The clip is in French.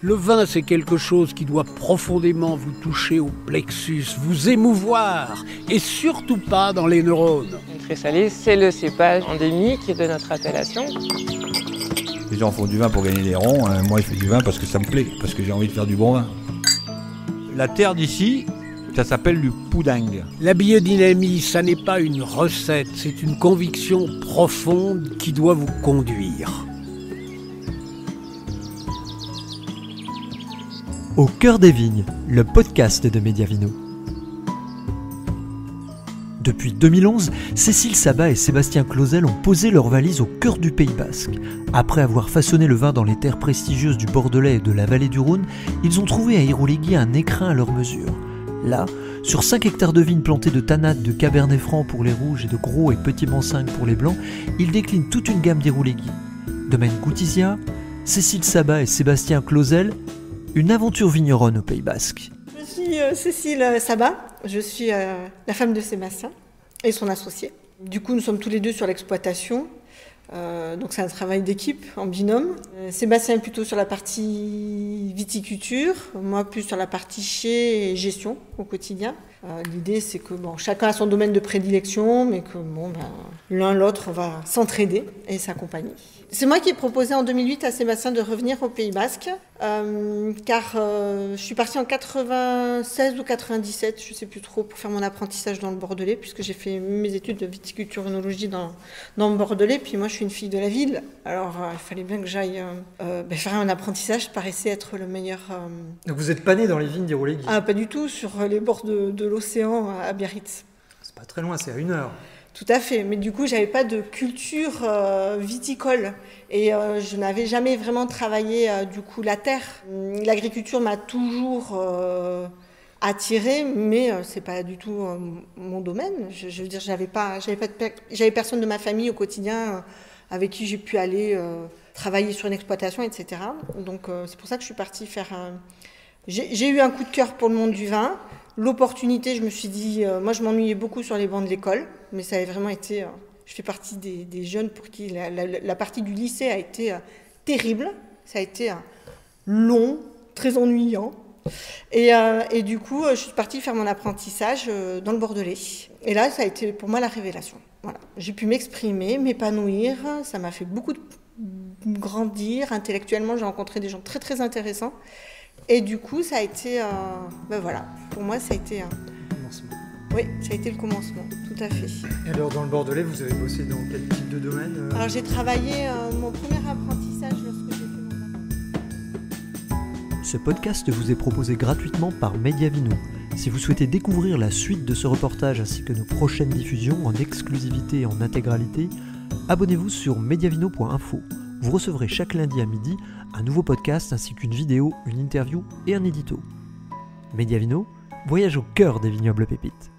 Le vin, c'est quelque chose qui doit profondément vous toucher au plexus, vous émouvoir, et surtout pas dans les neurones. Le très salé, c'est le cépage endémique de notre appellation. Les gens font du vin pour gagner des ronds, moi je fais du vin parce que ça me plaît, parce que j'ai envie de faire du bon vin. La terre d'ici, ça s'appelle du poudingue. La biodynamie, ça n'est pas une recette, c'est une conviction profonde qui doit vous conduire. Au cœur des vignes, le podcast de Mediavino. Depuis 2011, Cécile Sabat et Sébastien Clausel ont posé leurs valises au cœur du Pays Basque. Après avoir façonné le vin dans les terres prestigieuses du Bordelais et de la vallée du Rhône, ils ont trouvé à Irouléguy un écrin à leur mesure. Là, sur 5 hectares de vignes plantées de tannat, de cabernet franc pour les rouges et de gros et petits Mansingh pour les blancs, ils déclinent toute une gamme d'Irouléguy. Domaine Goutizia, Cécile Sabat et Sébastien Clausel, une aventure vigneronne au Pays Basque. Je suis Cécile Sabat, je suis la femme de Sébastien et son associé. Du coup, nous sommes tous les deux sur l'exploitation, donc c'est un travail d'équipe, en binôme. Sébastien est plutôt sur la partie viticulture, moi plus sur la partie chai et gestion au quotidien. L'idée, c'est que chacun a son domaine de prédilection, mais que l'un l'autre va s'entraider et s'accompagner. C'est moi qui ai proposé en 2008 à Sébastien de revenir au Pays Basque, car je suis partie en 96 ou 97, je ne sais plus trop, pour faire mon apprentissage dans le Bordelais, puisque j'ai fait mes études de viticulture-œnologie dans le Bordelais. Puis moi, je suis une fille de la ville, alors il fallait bien que j'aille faire un apprentissage, ça paraissait être le meilleur... Donc vous n'êtes pas né dans les vignes d'Irouléguy? Ah, pas du tout, sur les bords de l'océan à Biarritz. C'est pas très loin, c'est à 1 heure. Tout à fait, mais du coup, j'avais pas de culture viticole et je n'avais jamais vraiment travaillé du coup la terre. L'agriculture m'a toujours attirée, mais c'est pas du tout mon domaine. Je veux dire, j'avais personne de ma famille au quotidien avec qui j'ai pu aller travailler sur une exploitation, etc. Donc c'est pour ça que je suis partie faire. J'ai eu un coup de cœur pour le monde du vin. L'opportunité, je me suis dit, moi je m'ennuyais beaucoup sur les bancs de l'école, mais ça a vraiment été, je fais partie des jeunes pour qui la partie du lycée a été terrible, ça a été long, très ennuyant, et du coup je suis partie faire mon apprentissage dans le Bordelais, et là ça a été pour moi la révélation. Voilà. J'ai pu m'exprimer, m'épanouir, ça m'a fait beaucoup grandir intellectuellement, j'ai rencontré des gens très très intéressants. Et du coup, ça a été, pour moi, ça a été... Commencement. Oui, ça a été le commencement, tout à fait. Et alors, dans le Bordelais, vous avez bossé dans quel type de domaine Alors, j'ai travaillé mon premier apprentissage lorsque j'ai fait mon apprentissage. Ce podcast vous est proposé gratuitement par Mediavino. Si vous souhaitez découvrir la suite de ce reportage ainsi que nos prochaines diffusions en exclusivité et en intégralité, abonnez-vous sur mediavino.info. Vous recevrez chaque lundi à midi un nouveau podcast ainsi qu'une vidéo, une interview et un édito. Mediavino, voyage au cœur des vignobles pépites.